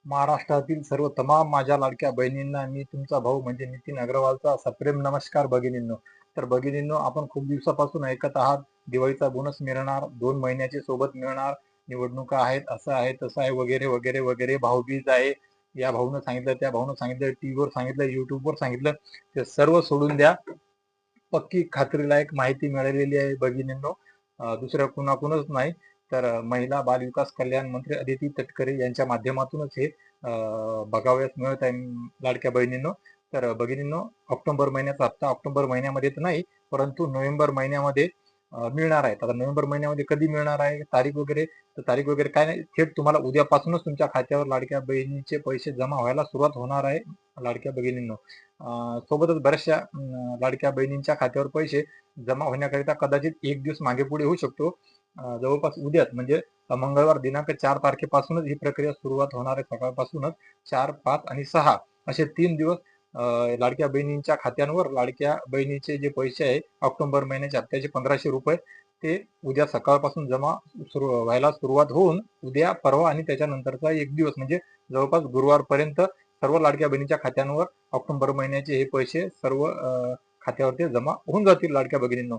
महाराष्ट्रातील सर्व तमाम माझ्या लाडक्या बहिणींना मी तुमचा भाऊ म्हणजे नितीन अग्रवालचा सप्रेम नमस्कार भगिनींनो. तर भगिनींनो, आपण खूप दिवसापासून ऐकत आहात दिवाळीचा बोनस मिळणार, 2 महिन्याचे सोबत मिळणार, निवडणुका आहेत, असं आहे, तसं आहे, वगैरे वगैरे वगैरे. भाऊबीज आहे, या भाऊनं सांगितलं, त्या भाऊनं सांगितलं, टीव्हीवर सांगितलं, युट्यूबवर सांगितलं. ते सर्व सोडून द्या. पक्की खात्रीलायक माहिती मिळालेली आहे भगिनींनो, दुसऱ्या कुणाकडूनच नाही. तर महिला बाल विकास कल्याण मंत्री अदिती तटकरे यांच्या माध्यमातूनच हे बघावयास मिळत आहे लाडक्या बहिणींनो. तर भगिनींनो, ऑक्टोबर महिन्याचा हप्ता ऑक्टोबर महिन्यामध्ये तर नाही, परंतु नोव्हेंबर महिन्यामध्ये मिळणार आहे. आता नोव्हेंबर महिन्यामध्ये कधी मिळणार आहे, तारीख वगैरे, तर तारीख वगैरे काय नाही, थेट तुम्हाला उद्यापासूनच तुमच्या खात्यावर लाडक्या बहिणीचे पैसे जमा व्हायला सुरुवात होणार आहे लाडक्या भगिनींनो. सोबतच बऱ्याचशा लाडक्या बहिणींच्या खात्यावर पैसे जमा होण्याकरिता कदाचित एक दिवस मागे पुढे होऊ शकतो. जवळपास उद्याच म्हणजे मंगळवार दिनांक 4 तारखेपासूनच ही प्रक्रिया सुरुवात होणार आहे. सकाळपासूनच 4, 5 आणि 6 असे 3 दिवस लाडक्या बहिणींच्या खात्यांवर लाडक्या बहिणीचे जे पैसे आहे ऑक्टोबर महिन्याच्या हप्त्याचे 1500 रुपये, ते उद्या सकाळपासून जमा व्हायला सुरुवात होऊन उद्या, परवा आणि त्याच्यानंतरचा एक दिवस म्हणजे जवळपास गुरुवारपर्यंत सर्व लाडक्या बहिणीच्या खात्यांवर ऑक्टोबर महिन्याचे हे पैसे सर्व खात्यावरती जमा होऊन जातील लाडक्या भगिनींनो.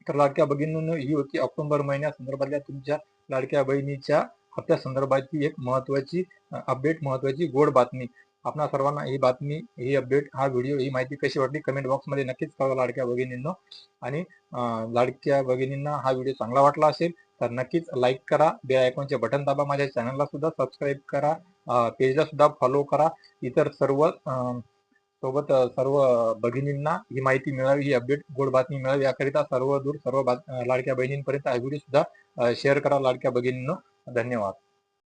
तर लाडक्या भगिनींनो, ही होती ऑक्टोबर महिन्यासंदर्भातल्या तुमच्या लाडक्या बहिणीच्या हप्त्या संदर्भाची एक महत्वाची अपडेट, महत्वाची गोड बातमी. आपणा सर्वांना ही बातमी, ही अपडेट, हा व्हिडिओ, ही माहिती कशी वाटली कमेंट बॉक्समध्ये नक्कीच कळवा लाडक्या भगिनींनो. आणि लाडक्या भगिनींना हा व्हिडिओ चांगला वाटला असेल तर नक्कीच लाईक करा, बेल आयकॉनचे बटन दाबा, माझ्या चॅनलला सुद्धा सबस्क्राईब करा, पेजला सुद्धा फॉलो करा. इतर सर्व सोबत सर्व भगिनींना ही माहिती मिळावी, ही अपडेट, गोड बातमी मिळावी याकरिता सर्व दूर सर्व लाडक्या बहिणींपर्यंत हा व्हिडिओ सुद्धा शेअर करा लाडक्या भगिनींनो. धन्यवाद.